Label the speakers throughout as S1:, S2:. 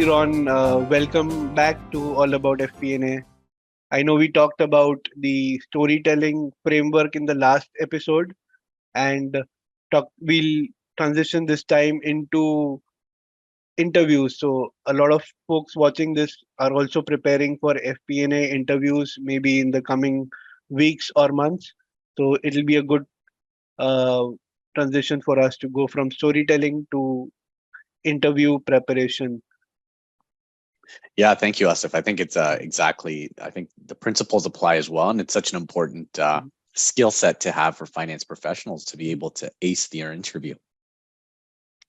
S1: Ron. Welcome back to All About FP&A. I know we talked about the storytelling framework in the last episode, and we'll transition this time into interviews. So a lot of folks watching this are also preparing for FP&A interviews, maybe in the coming weeks or months. So it'll be a good uh, transition for us to go from storytelling to interview preparation.
S2: Yeah, thank you, Asif. I think it's exactly, I think the principles apply as well. And it's such an important skill set to have for finance professionals to be able to ace their interview.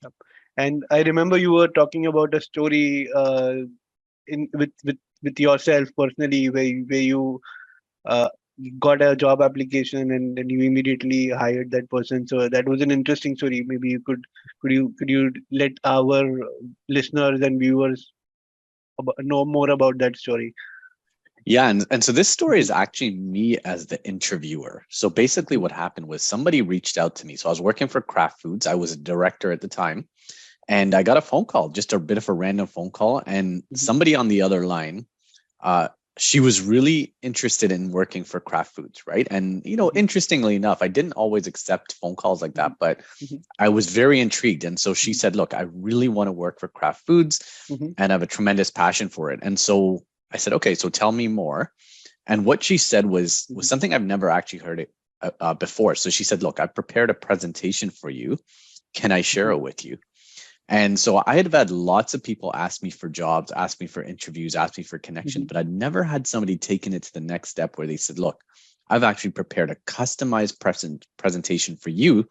S1: Yep. And I remember you were talking about a story in with yourself personally, where you uh, got a job application and then you immediately hired that person. So that was an interesting story. Maybe you could you let our listeners and viewers know more about that story?
S2: Yeah, and so this story is actually me as the interviewer. So basically what happened was somebody reached out to me. So I was working for Kraft Foods. I was a director at the time. And I got a phone call, just a bit of a random phone call. And somebody on the other line, she was really interested in working for Kraft Foods, right? And, interestingly enough, I didn't always accept phone calls like that, but I was very intrigued. And so she said, look, I really want to work for Kraft Foods and I have a tremendous passion for it. And so I said, okay, so tell me more. And what she said was something I've never actually heard it before. So she said, look, I've prepared a presentation for you. Can I share it with you? And so I had lots of people ask me for jobs, ask me for interviews, ask me for connection, but I'd never had somebody taken it to the next step where they said, look, I've actually prepared a customized presentation for you.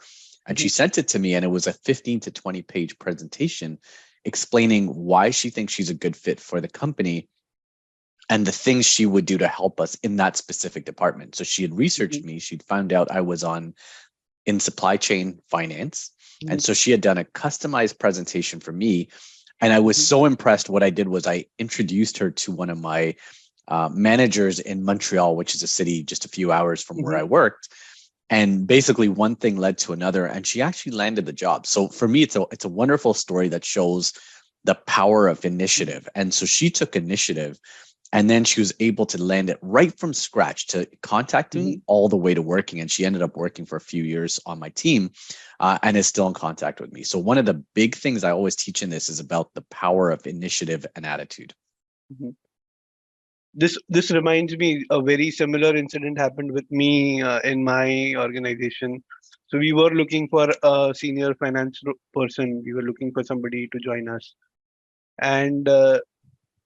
S2: And she sent it to me and it was a 15 to 20 page presentation explaining why she thinks she's a good fit for the company and the things she would do to help us in that specific department. So she had researched me. She'd found out I was in supply chain finance. And so she had done a customized presentation for me. And I was so impressed. What I did was I introduced her to one of my managers in Montreal, which is a city just a few hours from where I worked. And basically one thing led to another, and she actually landed the job. So for me, it's a wonderful story that shows the power of initiative. And so she took initiative. And then she was able to land it right from scratch to contacting all the way to working. And she ended up working for a few years on my team and is still in contact with me. So one of the big things I always teach in this is about the power of initiative and attitude.
S1: This reminds me, a very similar incident happened with me in my organization. So we were looking for a senior finance person. We were looking for somebody to join us. And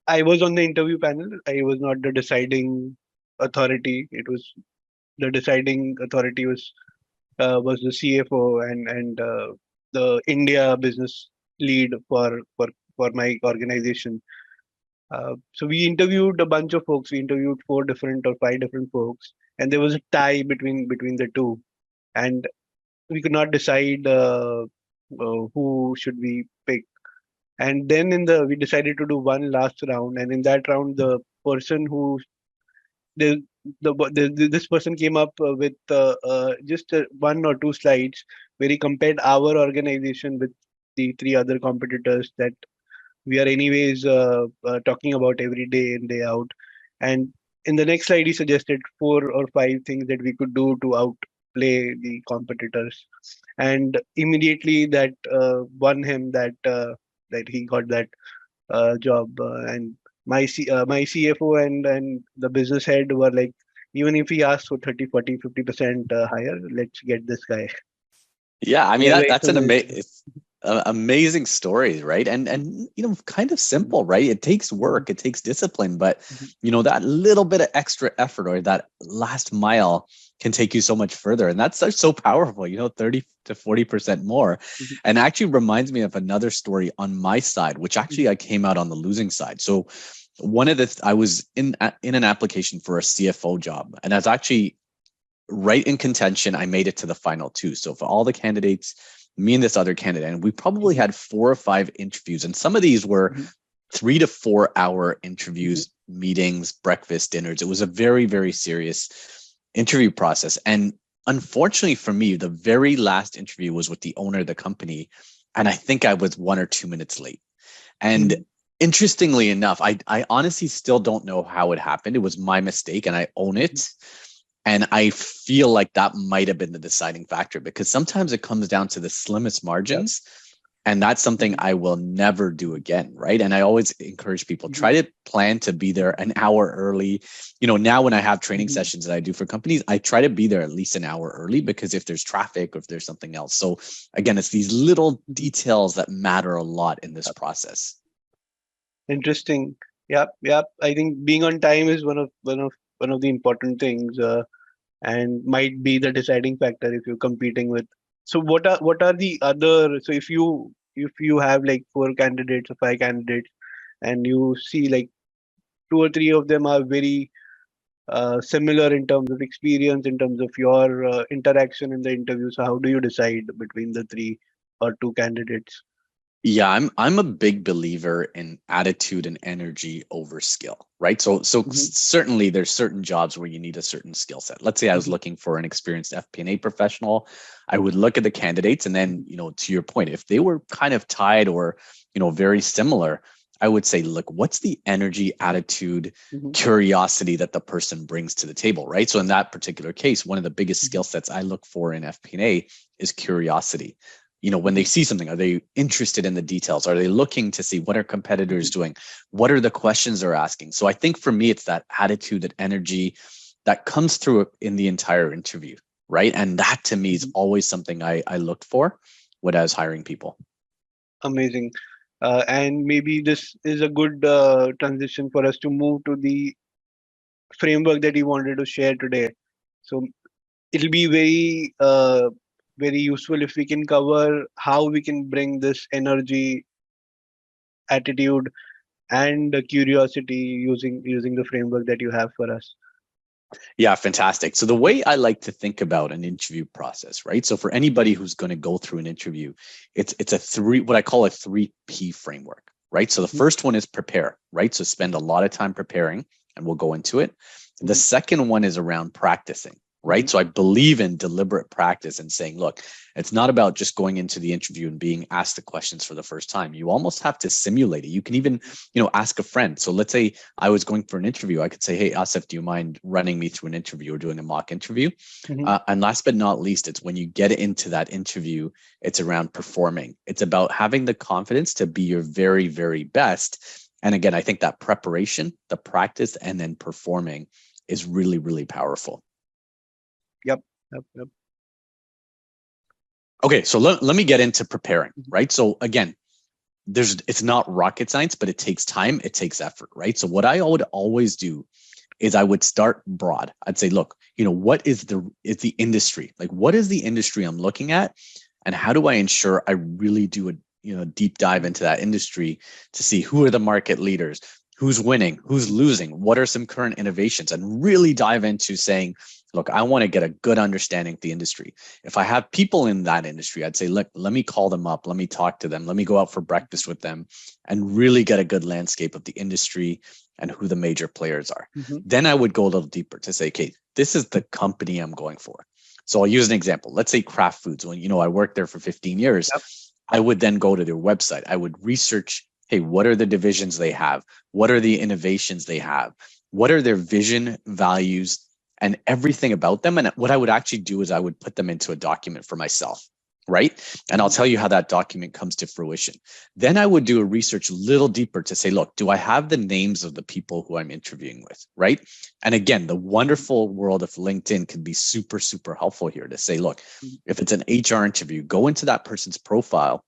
S1: I was on the interview panel. I was not the deciding authority. It was the deciding authority was the CFO and the India business lead for my organization. So we interviewed a bunch of folks. We interviewed 4 different or 5 different folks, and there was a tie between the two, and we could not decide who should we pick. And then we decided to do one last round, and in that round, the person who this person came up with just 1 or 2 slides where he compared our organization with the 3 other competitors that we are anyways talking about every day in, day out. And in the next slide, he suggested 4 or 5 things that we could do to outplay the competitors. And immediately that won him that he got that job. And my CFO and the business head were like, even if he asks for 30, 40, 50% higher, let's get this guy.
S2: Yeah, I mean,
S1: Yeah,
S2: that's an
S1: right.
S2: amazing story, right? And kind of simple, right? It takes work, it takes discipline, but that little bit of extra effort or that last mile can take you so much further. And that's so powerful, 30 to 40% more. And actually reminds me of another story on my side, which actually I came out on the losing side. So I was in an application for a CFO job, and that's actually right in contention. I made it to the final 2. So for all the candidates, me and this other candidate, and we probably had 4 or 5 interviews. And some of these were 3 to 4 hour interviews, meetings, breakfast, dinners. It was a very, very serious interview process. And unfortunately for me, the very last interview was with the owner of the company. And I think I was 1 or 2 minutes late. And Interestingly enough, I honestly still don't know how it happened. It was my mistake and I own it. And I feel like that might have been the deciding factor because sometimes it comes down to the slimmest
S1: Yep.
S2: margins. And that's something I will never do again. Right. And I always encourage people try to plan to be there an hour early. Now when I have training sessions that I do for companies, I try to be there at least an hour early because if there's traffic or if there's something else. So again, it's these little details that matter a lot in this process.
S1: Interesting. Yep, yep. I think being on time is one of the important things, and might be the deciding factor if you're competing with. So what are the other? So if you have like four candidates or five candidates, and you see like two or three of them are very similar in terms of experience, in terms of your interaction in the interview. So how do you decide between the three or two candidates?
S2: Yeah, I'm a big believer in attitude and energy over skill, right? So
S1: Hmm.
S2: certainly there's certain jobs where you need a certain skill set. Let's say I was
S1: Hmm.
S2: looking for an experienced FP&A professional. I would look at the candidates and then, to your point, if they were kind of tied or, very similar, I would say, look, what's the energy, attitude,
S1: Hmm.
S2: curiosity that the person brings to the table, right? So in that particular case, one of the biggest skill sets I look for in FP&A is curiosity. When they
S1: Hmm.
S2: see something, are they interested in the details? Are they looking to see what are competitors
S1: Hmm.
S2: doing? What are the questions they're asking? So I think for me, it's that attitude, that energy that comes through in the entire interview, right? And that to me is
S1: Hmm.
S2: always something I looked for when I was hiring people.
S1: Amazing. And maybe this is a good transition for us to move to the framework that you wanted to share today. So it'll be very useful if we can cover how we can bring this energy, attitude, and curiosity using the framework that you have for us.
S2: Yeah, fantastic. So the way I like to think about an interview process, right? So for anybody who's going to go through an interview, it's a what I call a 3P framework, right? So the
S1: Mhm.
S2: first one is prepare, right? So spend a lot of time preparing, and we'll go into it. The
S1: Mhm.
S2: second one is around practicing, right?
S1: Mhm.
S2: So I believe in deliberate practice and saying, look, it's not about just going into the interview and being asked the questions for the first time. You almost have to simulate it. You can even, ask a friend. So let's say I was going for an interview. I could say, hey, Asif, do you mind running me through an interview or doing a mock interview?
S1: Mhm.
S2: And last but not least, it's when you get into that interview, it's around performing. It's about having the confidence to be your very, very best. And again, I think that preparation, the practice, and then performing is really, really powerful.
S1: Yep. Yep. Yep.
S2: Okay, so let me get into preparing,
S1: Mhm.
S2: right? So again, it's not rocket science, but it takes time, it takes effort, right? So what I would always do is I would start broad. I'd say, look, what is the industry? Like, what is the industry I'm looking at? And how do I ensure I really do a deep dive into that industry to see who are the market leaders, who's winning, who's losing, what are some current innovations, and really dive into saying, look, I want to get a good understanding of the industry. If I have people in that industry, I'd say, look, let me call them up, let me talk to them, let me go out for breakfast with them and really get a good landscape of the industry and who the major players are.
S1: Mhm.
S2: Then I would go a little deeper to say, okay, this is the company I'm going for. So I'll use an example. Let's say Kraft Foods. When I worked there for 15 years,
S1: Yep.
S2: I would then go to their website. I would research, hey, what are the divisions they have? What are the innovations they have? What are their vision, values, and everything about them? And what I would actually do is I would put them into a document for myself, right? And I'll
S1: Mhm.
S2: tell you how that document comes to fruition. Then I would do a research a little deeper to say, look, do I have the names of the people who I'm interviewing with, right? And again, the wonderful world of LinkedIn can be super, super helpful here to say, look,
S1: Mhm.
S2: if it's an HR interview, go into that person's profile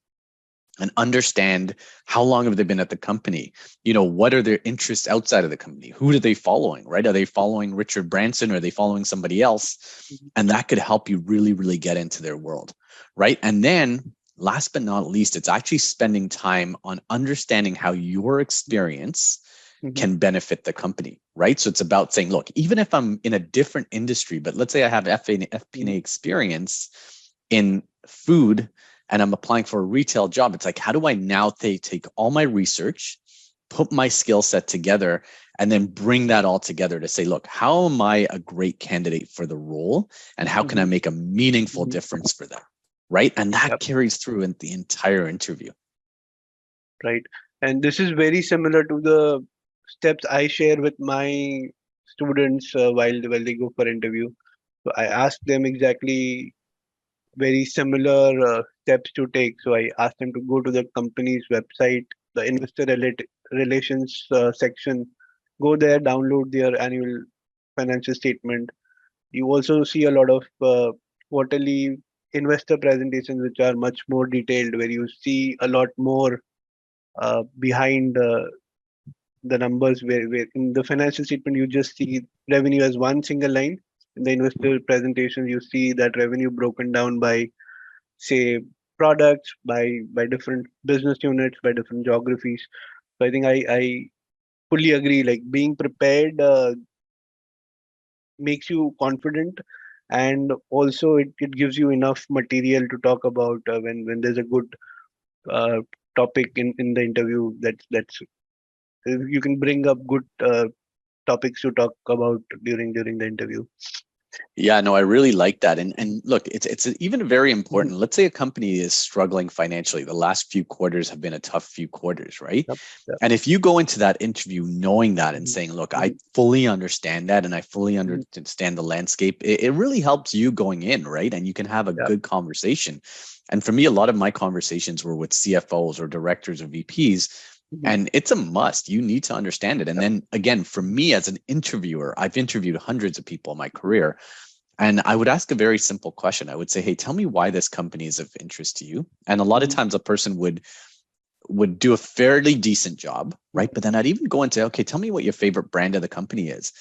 S2: and understand how long have they been at the company. What are their interests outside of the company? Who are they following, right? Are they following Richard Branson or are they following somebody else?
S1: Mhm.
S2: And that could help you really, really get into their world, right? And then last but not least, it's actually spending time on understanding how your experience
S1: Mhm.
S2: can benefit the company, right? So it's about saying, look, even if I'm in a different industry, but let's say I have FP&A
S1: Mhm.
S2: experience in food and I'm applying for a retail job, it's like, how do I now take all my research, put my skill set together, and then bring that all together to say, look, how am I a great candidate for the role? And how can I
S1: Mhm.
S2: make a meaningful
S1: Mhm.
S2: difference for them? Right. And that
S1: Yep.
S2: carries through in the entire interview.
S1: Right. And this is very similar to the steps I share with my students while they go for interview. So I ask them exactly very similar steps to take. So I ask them to go to the company's website, the relations section, go there, download their annual financial statement. You also see a lot of quarterly investor presentations, which are much more detailed, where you see a lot more behind the numbers. Where in the financial statement, you just see revenue as one single line. In the investor presentations, you see that revenue broken down by, say, products, by different business units, by different geographies. So I think I fully agree. Like being prepared makes you confident, and also it gives you enough material to talk about when there's a good uh, topic in the interview. That's you can bring up good topics to talk about during the interview.
S2: Yeah, no, I really like that. And look, it's even very
S1: Mhm.
S2: important. Let's say a company is struggling financially. The last few quarters have been a tough few quarters, right?
S1: Yep, yep.
S2: And if you go into that interview knowing that and
S1: Mhm.
S2: saying, look, I
S1: Mhm.
S2: fully understand that and I fully
S1: Mhm.
S2: understand the landscape, it really helps you going in, right? And you can have a
S1: Yep.
S2: good conversation. And for me, a lot of my conversations were with CFOs or directors or VPs.
S1: Mhm.
S2: And it's a must. You need to understand it. And
S1: Yep.
S2: then again, for me as an interviewer, I've interviewed hundreds of people in my career. And I would ask a very simple question. I would say, hey, tell me why this company is of interest to you. And a lot of
S1: Mhm.
S2: times a person would do a fairly decent job, right?
S1: Mhm.
S2: But then I'd even go into, okay, tell me what your favorite brand of the company is.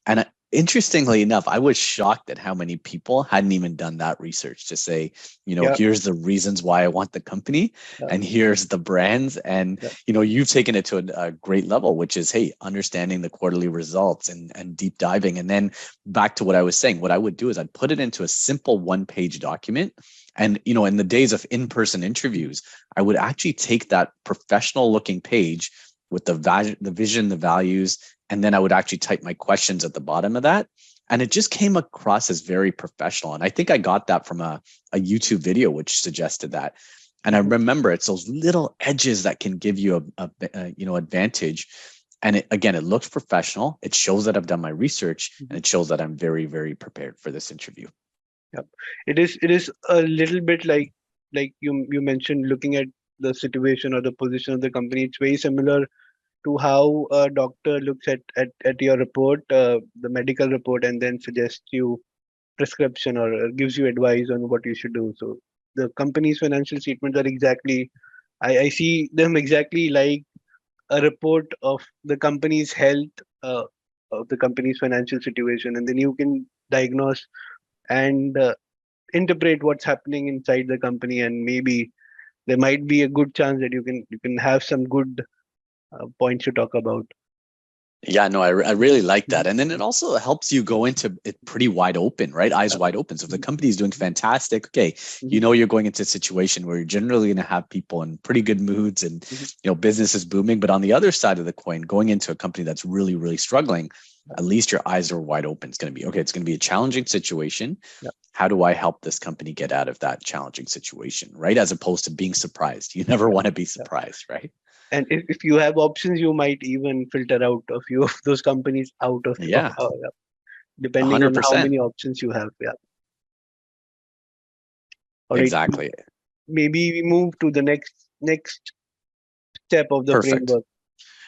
S2: And interestingly enough, I was shocked at how many people hadn't even done that research to say,
S1: Yeah.
S2: here's the reasons why I want the company
S1: Yeah.
S2: and here's the brands. And,
S1: Yeah.
S2: you've taken it to a great level, which is, hey, understanding the quarterly results and deep diving. And then back to what I was saying, what I would do is I'd put it into a simple one-page document. And, in the days of in-person interviews, I would actually take that professional looking page with the vision, the values, and then I would actually type my questions at the bottom of that. And it just came across as very professional. And I think I got that from a YouTube video, which suggested that. And I
S1: Mhm.
S2: remember it's those little edges that can give you advantage. And again, it looks professional. It shows that I've done my research and
S1: Mhm.
S2: it shows that I'm very, very prepared for this interview.
S1: Yep. It is a little bit like you mentioned, looking at the situation or the position of the company. It's very similar to how a doctor looks at your report, the medical report, and then suggests you prescription or gives you advice on what you should do. So the company's financial statements are exactly, I see them exactly like a report of the company's health, uh, of the company's financial situation, and then you can diagnose and interpret what's happening inside the company, and maybe there might be a good chance that you can have some good points to talk about.
S2: Yeah, no, I really like
S1: Mhm.
S2: that. And then it also helps you go into it pretty wide open, right? Eyes
S1: Yeah.
S2: wide open. So if the
S1: Mhm.
S2: company is doing fantastic, okay,
S1: Mhm.
S2: you're going into a situation where you're generally going to have people in pretty good moods and,
S1: Mhm.
S2: business is booming. But on the other side of the coin, going into a company that's really, really struggling, at least your eyes are wide open. It's going to be, okay, it's going to be a challenging situation.
S1: Yeah.
S2: How do I help this company get out of that challenging situation, right? As opposed to being surprised. You never
S1: Yeah.
S2: want to be
S1: Yeah.
S2: surprised, right?
S1: And if you have options, you might even filter out a few of those companies out of
S2: Yeah,
S1: yeah, depending on how
S2: 100%.
S1: many options you have. Yeah. All right.
S2: Exactly.
S1: Maybe we move to the next step of the
S2: Perfect.
S1: framework.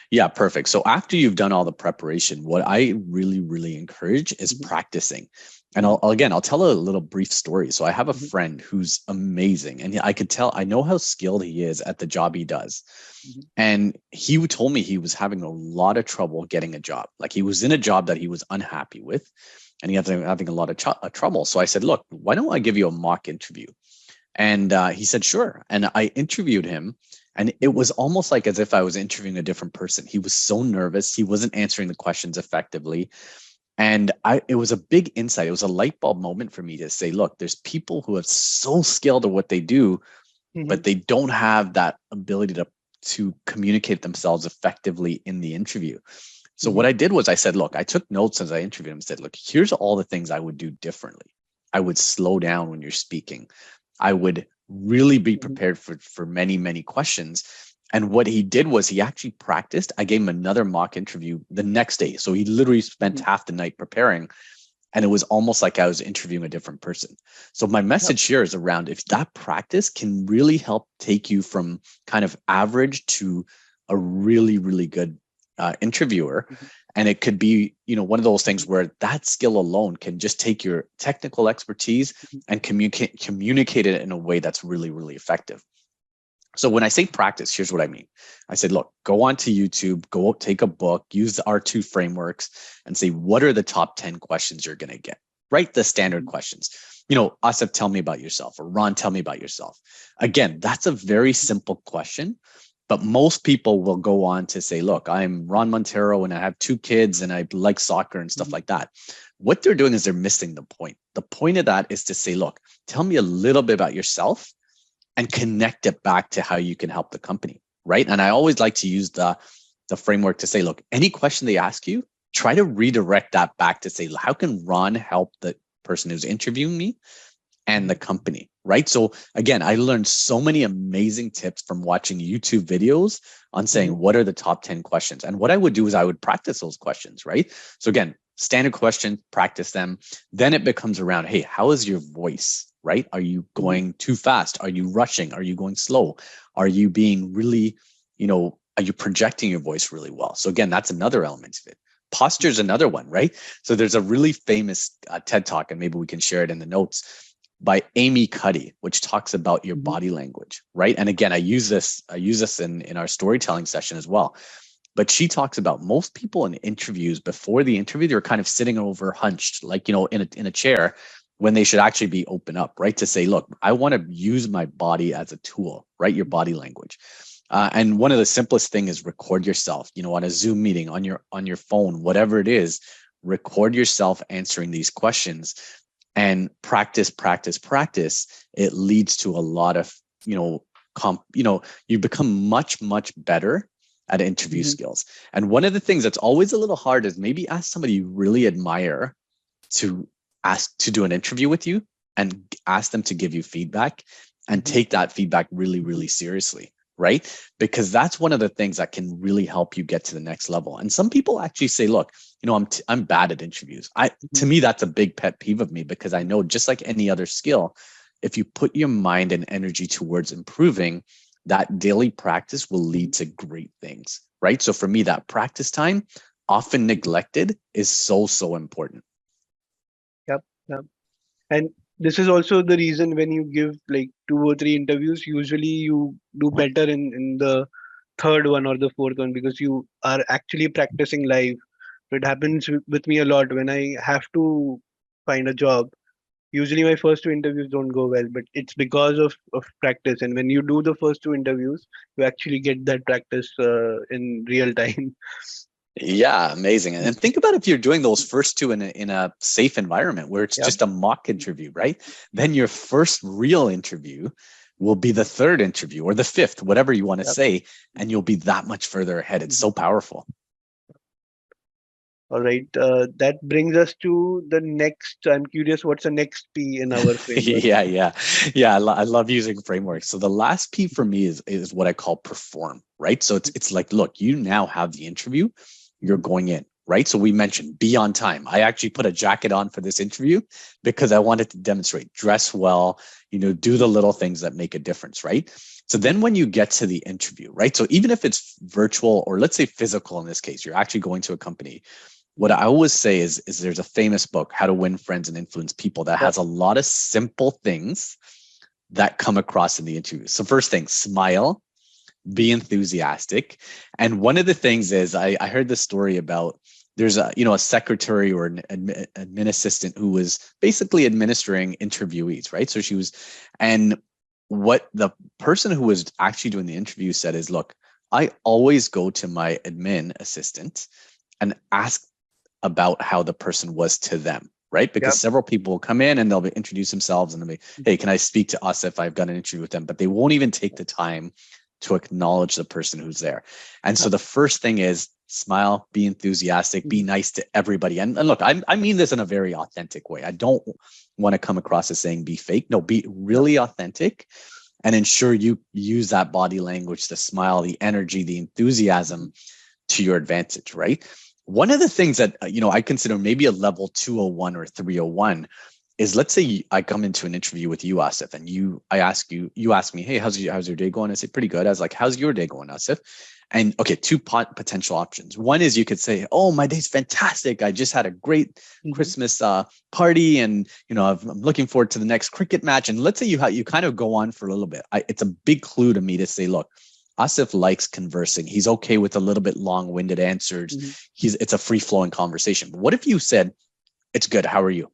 S2: Yeah, perfect. So after you've done all the preparation, what I really, really encourage is
S1: Mhm.
S2: practicing. And
S1: Mhm.
S2: I'll tell a little brief story. So I have a
S1: Mhm.
S2: friend who's amazing, and I could tell I know how skilled he is at the job he does.
S1: Mhm.
S2: And he told me he was having a lot of trouble getting a job. Like he was in a job that he was unhappy with, and he was having a lot of trouble. So I said, "Look, why don't I give you a mock interview?" And he said, sure. And I interviewed him. And it
S1: Mhm.
S2: was almost like as if I was interviewing a different person. He was so nervous. He wasn't answering the questions effectively. And it was a big insight. It was a light bulb moment for me to say, look, there's people who are so skilled at what they do, but
S1: Mhm.
S2: they don't have that ability to communicate themselves effectively in the interview. So what
S1: Mhm.
S2: I did was I said, look, I took notes as I interviewed him and said, look, here's all the things I would do differently. I would slow down when you're speaking. I would really be
S1: Mhm.
S2: prepared for many, many questions. And what he did was he actually practiced. I gave him another mock interview the next day. So he literally spent
S1: Mhm.
S2: half the night preparing, and it was almost like I was interviewing a different person. So my
S1: Yep.
S2: message here is around, if that practice can really help take you from kind of average to a really, really good interviewer.
S1: Mhm.
S2: And it could be, one of those things
S1: Mhm.
S2: where that skill alone can just take your technical expertise
S1: Mhm.
S2: and communicate it in a way that's really, really effective. So when I say practice, here's what I mean. I said, look, go onto YouTube, go take a book, use the R2 frameworks, and say, what are the top 10 questions you're going to get? Write the standard
S1: Mhm.
S2: questions. Asif, tell me about yourself, or Ron, tell me about yourself. Again, that's a very simple question, but most people will go on to say, look, I'm Ron Monteiro and I have 2 kids and I like soccer and stuff
S1: Mhm.
S2: like that. What they're doing is they're missing the point. The point of that is to say, look, tell me a little bit about yourself and connect it back to how you can help the company, right? And I always like to use the framework to say, look, any question they ask you, try to redirect that back to say, how can Ron help the person who's interviewing me and the
S1: Mhm.
S2: company, right? So again, I learned so many amazing tips from watching YouTube videos on saying,
S1: Mhm.
S2: what are the top 10 questions? And what I would do is I would practice those questions, right? So again, standard questions, practice them. Then it becomes around, hey, how is your voice, right? Are you
S1: Mhm.
S2: going too fast? Are you rushing? Are you going slow? Are you being really, are you projecting your voice really well? So again, that's another element of it. Posture is another one, right? So there's a really famous TED talk, and maybe we can share it in the notes, by Amy Cuddy, which talks about your
S1: Mhm.
S2: body language, right? And again, I use this in our storytelling session as well. But she talks about most people in interviews, before the interview, they're kind of sitting over hunched, like, in a chair, when they should actually be open up, right? To say, look, I want to use my body as a tool, right? Your body language. And one of the simplest thing is record yourself, on a Zoom meeting, on your phone, whatever it is, record yourself answering these questions and practice, practice, practice. It leads to a lot of, you become much, much better at interview
S1: Mhm.
S2: skills. And one of the things that's always a little hard is maybe ask somebody you really admire to ask to do an interview with you, and ask them to give you feedback, and
S1: Mhm.
S2: take that feedback really, really seriously, right? Because that's one of the things that can really help you get to the next level. And some people actually say, look, I'm bad at interviews. To
S1: Mhm.
S2: me, that's a big pet peeve of me, because I know, just like any other skill, if you put your mind and energy towards improving, that daily practice will lead
S1: Mhm.
S2: to great things, right? So for me, that practice time, often
S1: Mhm.
S2: neglected, is so, so important.
S1: Yep. Yep. And this is also the reason when you give like 2 or 3 interviews, usually you do better in the third one or the fourth one because you are actually practicing live. So it happens with me a lot when I have to find a job. Usually my first 2 interviews don't go well, but it's because of practice. And when you do the first 2 interviews, you actually get that practice in real time.
S2: Yeah, amazing. And think about if you're doing those first two in a safe environment where it's
S1: Yep.
S2: just a mock interview, right? Then your first real interview will be the third interview, or the fifth, whatever you want to
S1: Yep.
S2: say, and you'll be that much further ahead. It's
S1: Mhm.
S2: so powerful.
S1: All right. That brings us to the next. I'm curious, what's the next P in our framework?
S2: Yeah, yeah, yeah. I love using frameworks. So the last P for me is what I call perform, right? So it's like, look, you now have the interview, you're
S1: Mhm.
S2: going in, right? So we mentioned be on time. I actually put a jacket on for this interview because I wanted to demonstrate dress well, do the little things that make a difference, right? So
S1: Mhm.
S2: then when you get to the interview, right? So even if it's virtual, or let's say physical in this case, you're actually going to a company. What I always say is there's a famous book, How to Win Friends and Influence People, that
S1: Yep.
S2: has a lot of simple things that come across in the interview. So first thing, smile, be enthusiastic. And one of the things is I heard this story about, there's a secretary or an admin assistant who was basically administering interviewees, right? So she was, and what the person who was actually doing the interview said is, look, I always go to my admin assistant and ask about how the person was to them, right? Because
S1: Yep.
S2: several people will come in and they'll introduce themselves and they'll be, hey, can I speak to us if I've got an interview with them? But they won't even take the time to acknowledge the person who's there. And so
S1: Yep.
S2: the first thing is smile, be enthusiastic, be
S1: Mhm.
S2: nice to everybody. And look, I mean this in a very authentic way. I don't want to come across as saying be fake. No, be
S1: Yep.
S2: really authentic and ensure you use that body language, the smile, the energy, the enthusiasm to your advantage, right? One of the things that I consider maybe a level 201 or 301 is, let's say I come into an interview with you, Asif, and you ask me, hey, how's your day going? I say, pretty good. I was like, how's your day going, Asif? And okay, two potential options. One is you could say, oh, my day's fantastic. I just had a great Christmas party, and I'm looking forward to the next cricket match. And let's say you kind of go on for a little bit. It's a big clue to me to say, look, Asif likes conversing. He's okay with a little bit long-winded answers. It's a free-flowing conversation. But what if you said, it's good, how are you?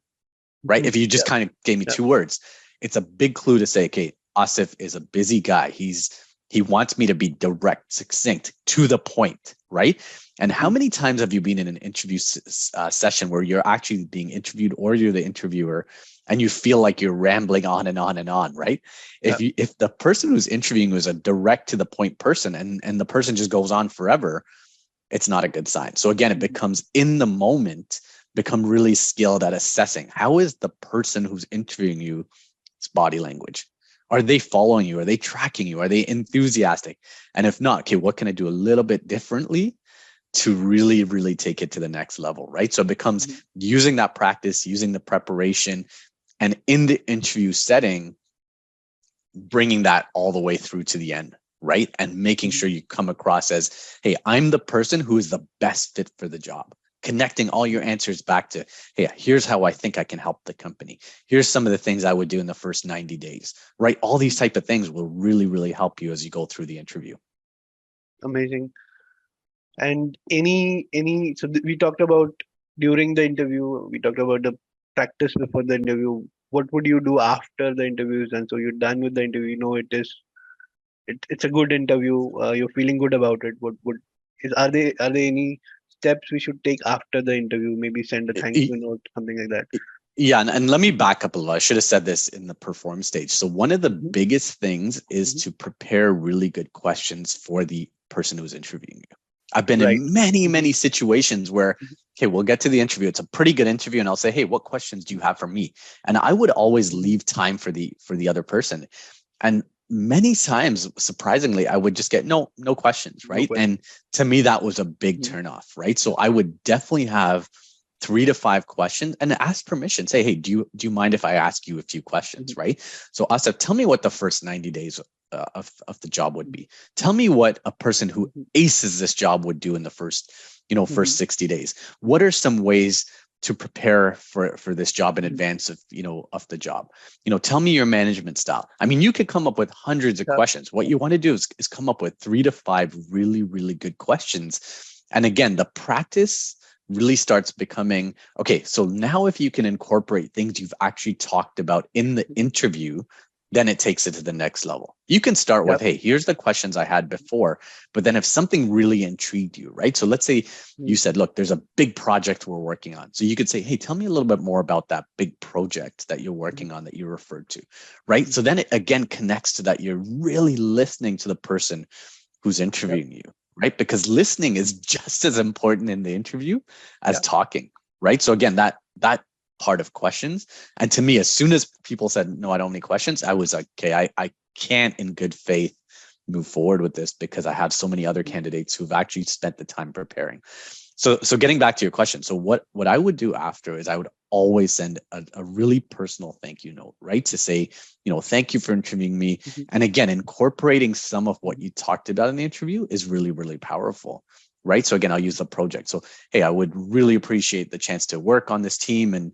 S2: Right? If you just kind of gave me two words, it's a big clue to say, okay, Asif is a busy guy. He wants me to be direct, succinct, to the point, right? And how many times have you been in an interview session where you're actually being interviewed, or you're the interviewer, and you feel like you're rambling on and on and on, right? If the person who's interviewing was a direct to the point person, and the person just goes on forever, it's not a good sign. So again, it becomes in the moment, become really skilled at assessing how is the person who's interviewing you's body language. Are they following you? Are they tracking you? Are they enthusiastic? And if not, okay, what can I do a little bit differently to really, really take it to the next level, right? So it becomes using that practice, using the preparation, and in the interview setting, bringing that all the way through to the end, right? And making sure you come across as, hey, I'm the person who is the best fit for the job. Connecting all your answers back to, hey, here's how I think I can help the company. Here's some of the things I would do in the first 90 days, right? All these type of things will really, really help you as you go through the interview.
S1: Amazing. And so we talked about during the interview, we talked about the practice before the interview. What would you do after the interviews? And so you're done with the interview, it's a good interview. You're feeling good about it. Are there any steps we should take after the interview? Maybe send a thank you note, something like that.
S2: Yeah, and let me back up a little. I should have said this in the perform stage. So one of the biggest things is to prepare really good questions for the person who's interviewing you. I've been in many, many situations where, okay, we'll get to the interview. It's a pretty good interview, and I'll say, hey, what questions do you have for me? And I would always leave time for the other person. And many times, surprisingly, I would just get no questions, right? And to me, that was a big turnoff, right? So I would definitely have 3 to 5 questions and ask permission. Say, hey, do you mind if I ask you a few questions, right? So Asif, tell me what the first 90 days of the job would be. Tell me what a person who aces this job would do in the first 60 days. What are some ways to prepare for this job in advance of the job? Tell me your management style. I mean, you could come up with hundreds of questions. What you want to do is come up with 3 to 5 really, really good questions. And again, the practice really starts becoming, okay, so now if you can incorporate things you've actually talked about in the interview, then it takes it to the next level. You can start with, hey, here's the questions I had before, but then if something really intrigued you, right? So let's say you said, look, there's a big project we're working on. So you could say, hey, tell me a little bit more about that big project that you're working on that you referred to, right? So then it again connects to that you're really listening to the person who's interviewing you, right? Because listening is just as important in the interview as talking, right? So again, that part of questions. And to me, as soon as people said, no, I don't have any questions, I was like, okay, I can't in good faith move forward with this because I have so many other candidates who've actually spent the time preparing. So getting back to your question. So what I would do after is I would always send a really personal thank you note, right? To say, thank you for interviewing me. And again, incorporating some of what you talked about in the interview is really, really powerful. Right. So again, I'll use the project. So, hey, I would really appreciate the chance to work on this team and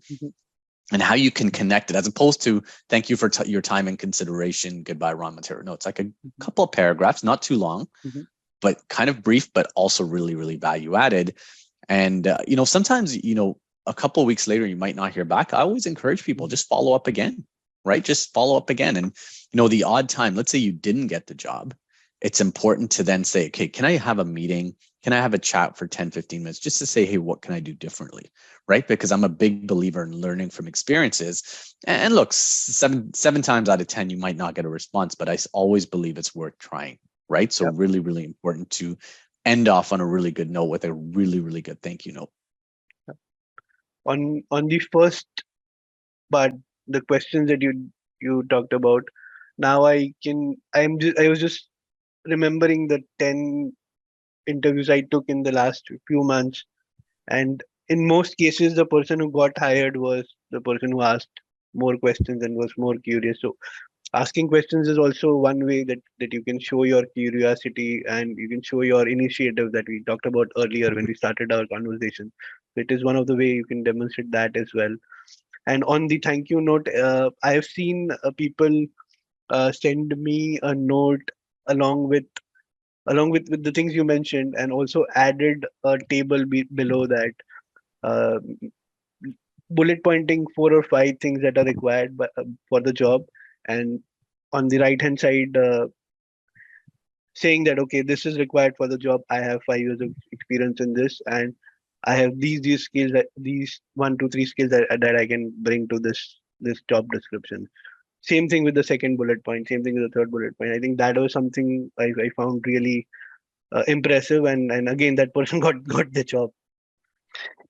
S2: how you can connect it, as opposed to thank you for your time and consideration. Goodbye, Ron Monteiro. No, it's like a couple of paragraphs, not too long, but kind of brief, but also really, really value added. And, sometimes, a couple of weeks later, you might not hear back. I always encourage people, just follow up again, right? Just follow up again. And, the odd time, let's say you didn't get the job. It's important to then say, okay, can I have a meeting? Can I have a chat for 10, 15 minutes just to say, hey, what can I do differently? Right? Because I'm a big believer in learning from experiences. And look, seven times out of 10, you might not get a response, but I always believe it's worth trying. Right? So really, really important to end off on a really good note with a really, really good thank you note.
S1: On the first part, the questions that you talked about, Now I was just remembering the 10 interviews I took in the last few months, and in most cases, the person who got hired was the person who asked more questions and was more curious. So asking questions is also one way that you can show your curiosity and you can show your initiative that we talked about earlier when we started our conversation. So it is one of the way you can demonstrate that as well. And on the thank you note, I have seen people send me a note along with with the things you mentioned, and also added a table below that, uh, bullet pointing 4 or 5 things that are required for the job, and on the right hand side, saying that okay, this is required for the job. I have 5 years of experience in this, and I have these skills, that these 1 2 3 skills that I can bring to this job description. Same thing with the second bullet point, same thing with the third bullet point. I think that was something I found really impressive, and again that person got the job.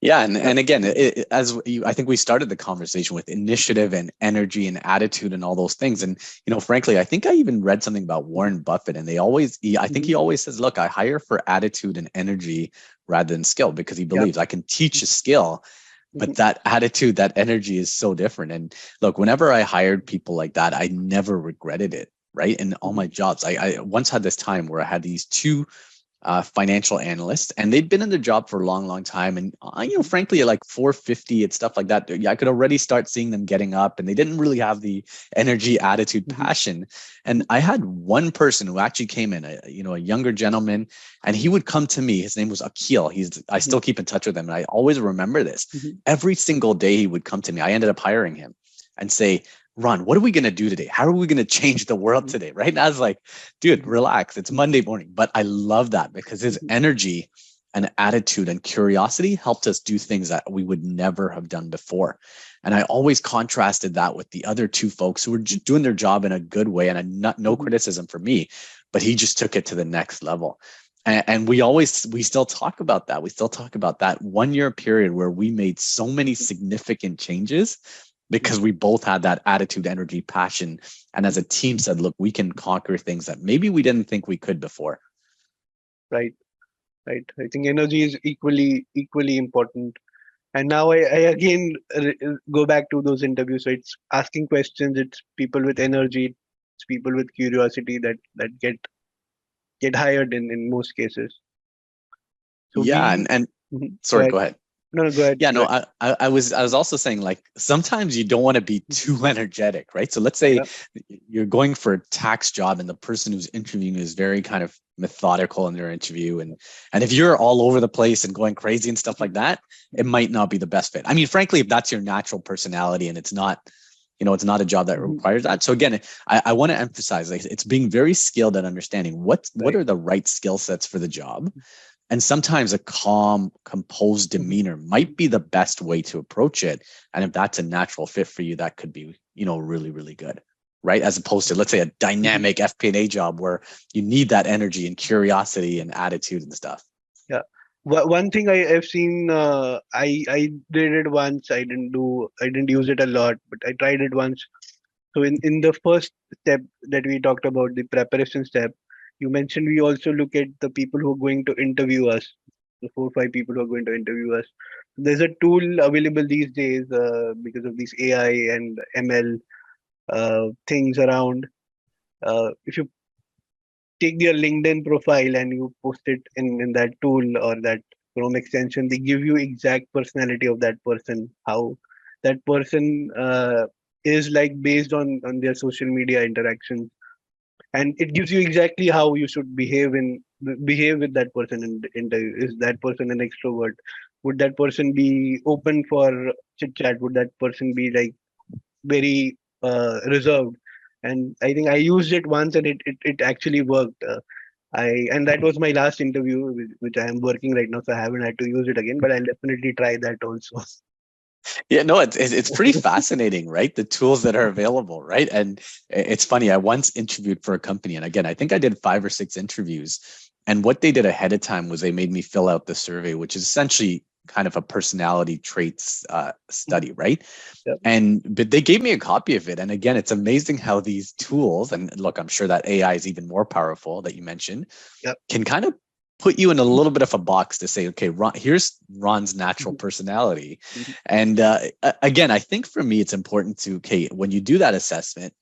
S2: Yeah, and again, I think we started the conversation with initiative and energy and attitude and all those things. And frankly, I think I even read something about Warren Buffett, and I think
S1: Mhm.
S2: he always says, "Look, I hire for attitude and energy rather than skill," because he
S1: Yeah.
S2: believes I can teach a skill, but
S1: Mhm.
S2: that attitude, that energy is so different. And look, whenever I hired people like that, I never regretted it. Right, in all
S1: Mhm.
S2: my jobs, I once had this time where I had these two financial analysts, and they'd been in the job for a long, long time. And
S1: Mhm.
S2: frankly, at like 450 and stuff like that, I could already start seeing them getting up, and they didn't really have the energy, attitude,
S1: Mhm.
S2: passion. And I had one person who actually came in, a younger gentleman, and he would come to me. His name was Akil. I
S1: Mhm.
S2: still keep in touch with him, and I always remember this.
S1: Mhm.
S2: Every single day he would come to me. I ended up hiring him and say, "Ron, what are we going to do today? How are we going to change the world
S1: Mhm.
S2: today?" Right? And I was like, "Dude,
S1: Mhm.
S2: relax. It's Monday morning." But I love that because his
S1: Mhm.
S2: energy and attitude and curiosity helped us do things that we would never have done before. And I always contrasted that with the other two folks who were just doing their job in a good way, and no
S1: Mhm.
S2: criticism for me, but he just took it to the next level. And we still talk about that. We still talk about that 1 year period where we made so many significant changes because we both had that attitude, energy, passion, and as a team said, look, we can conquer things that maybe we didn't think we could before.
S1: Right, right. I think energy is equally important. And now I again go back to those interviews. So it's asking questions. It's people with energy. It's people with curiosity that get hired in most cases. So
S2: Yeah,
S1: we.
S2: and
S1: Mhm. Go
S2: sorry,
S1: ahead.
S2: go ahead.
S1: No, no, go ahead.
S2: Yeah,
S1: Go
S2: no,
S1: ahead.
S2: I was also saying, like, sometimes you don't want to be
S1: Mhm.
S2: too energetic, right? So let's say
S1: Yeah.
S2: you're going for a tax job and the person who's interviewing is very kind of methodical in their interview, and if you're all over the place and going crazy and stuff like that, it might not be the best fit. I mean, frankly, if that's your natural personality and it's not a job that
S1: Mhm.
S2: requires that. So again, I want to emphasize, like, it's being very skilled at understanding what
S1: Right.
S2: are the right skill sets for the job, and sometimes a calm, composed
S1: Mhm.
S2: demeanor might be the best way to approach it. And if that's a natural fit for you, that could be, really, really good. Right. As opposed to, let's say, a
S1: Mhm.
S2: dynamic FP&A job where you need that energy and curiosity and attitude and stuff.
S1: Yeah. One thing I've seen, I did it once. I didn't use it a lot, but I tried it once. So in the first step that we talked about, the preparation step, you mentioned we also look at the people who are going to interview us, the 4 or 5 people who are going to interview us. There's a tool available these days because of these AI and ML things around. If you take their LinkedIn profile and you post it in that tool or that Chrome extension, they give you exact personality of that person, how that person is like based on their social media interactions, and it gives you exactly how you should behave with that person in the is that person an extrovert? Would that person be open for chit chat? Would that person be like very reserved? And I think I used it once and it actually worked. And that was my last interview, which I am working right now, so I haven't had to use it again. But I'll definitely try that also.
S2: Yeah, no, it's pretty fascinating, right? The tools that are available, right? And it's funny. I once interviewed for a company, and again, I think I did 5 or 6 interviews. And what they did ahead of time was they made me fill out the survey, which is essentially kind of a personality traits study, right?
S1: Yep.
S2: But they gave me a copy of it. And again, it's amazing how these tools, and look, I'm sure that AI is even more powerful that you mentioned,
S1: Yep.
S2: can kind of put you in a little bit of a box to say, okay, Ron, here's Ron's natural personality. And again, I think for me, it's important to, okay, when you do that assessment,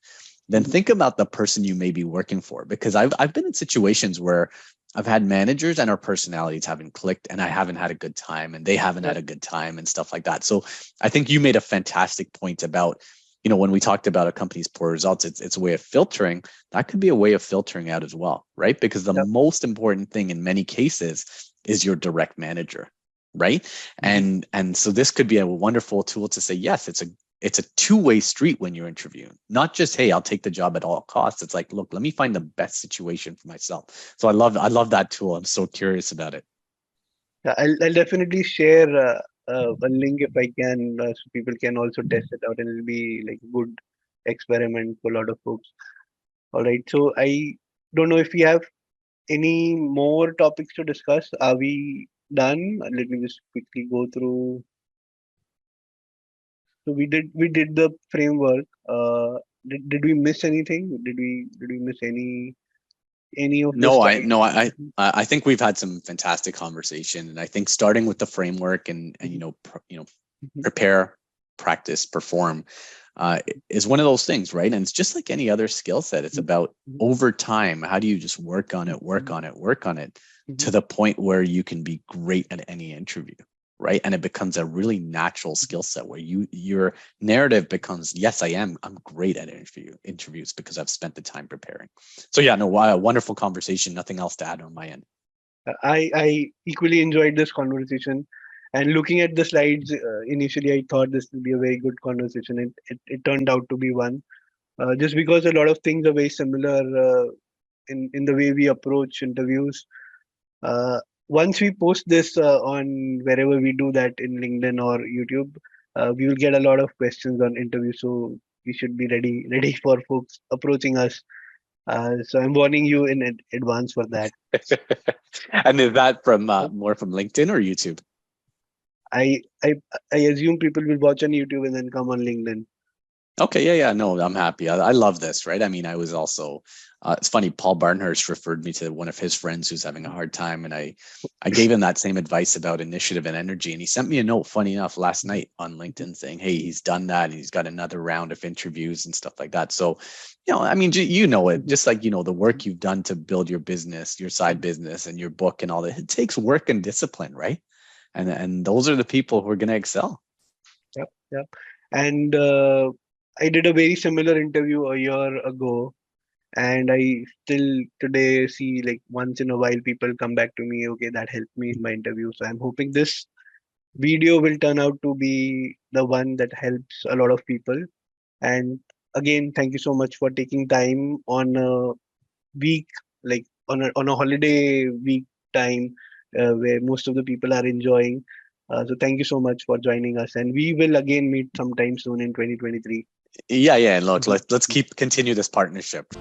S2: then think about the person you may be working for, because I've been in situations where I've had managers and our personalities haven't clicked, and I haven't had a good time and they haven't had a good time and stuff like that. So I think you made a fantastic point about, when we talked about a company's poor results, it's a way of filtering. That could be a way of filtering out as well, right? Because the most important thing in many cases is your direct manager, right? And so this could be a wonderful tool to say, yes, it's a two-way street when you're interviewing, not just, hey, I'll take the job at all costs. It's like, look, let me find the best situation for myself. So I love that tool. I'm so curious about it.
S1: Yeah, I'll definitely share a link if I can, so people can also test it out, and it'll be like a good experiment for a lot of folks. All right, so I don't know if we have any more topics to discuss. Are we done? Let me just quickly go through. So we did the framework. Did we miss anything? Did we miss any of the
S2: No, I
S1: slides?
S2: no, I think we've had some fantastic conversation, and I think starting with the framework and
S1: Mhm.
S2: prepare, practice, perform is one of those things, right? And it's just like any other skill set. It's about
S1: Mhm.
S2: over time. How do you just work on it, work
S1: Mhm.
S2: on it, work on it to
S1: Mhm.
S2: the point where you can be great at any interview, right? And it becomes a really natural skill set where your narrative becomes, yes, I'm great at interviews because I've spent the time preparing. So yeah, no, wonderful conversation. Nothing else to add on my end.
S1: I equally enjoyed this conversation, and looking at the slides, initially I thought this would be a very good conversation. It turned out to be one, just because a lot of things are very similar in the way we approach interviews. Uh, Once we post this on wherever we do that in LinkedIn or YouTube, we will get a lot of questions on interviews. So we should be ready for folks approaching us. So I'm warning you in advance for that.
S2: And is that from more from LinkedIn or YouTube?
S1: I I I assume people will watch on YouTube and then come on LinkedIn.
S2: Okay, yeah. No, I'm happy. I love this, right? I mean, I was also, it's funny, Paul Barnhurst referred me to one of his friends who's having a hard time. And I gave him that same advice about initiative and energy. And he sent me a note, funny enough, last night on LinkedIn saying, hey, he's done that. And he's got another round of interviews and stuff like that. So, I mean, you know it, just like, the work you've done to build your business, your side business and your book and all that, it takes work and discipline, right? And those are the people who are going to excel.
S1: Yep, yep. And I did a very similar interview a year ago, and I still today see like once in a while people come back to me. Okay, that helped me in my interview. So I'm hoping this video will turn out to be the one that helps a lot of people. And again, thank you so much for taking time on a week, like on a holiday week time, where most of the people are enjoying. So thank you so much for joining us, and we will again meet sometime soon in 2023.
S2: Yeah. Look, let's continue this partnership.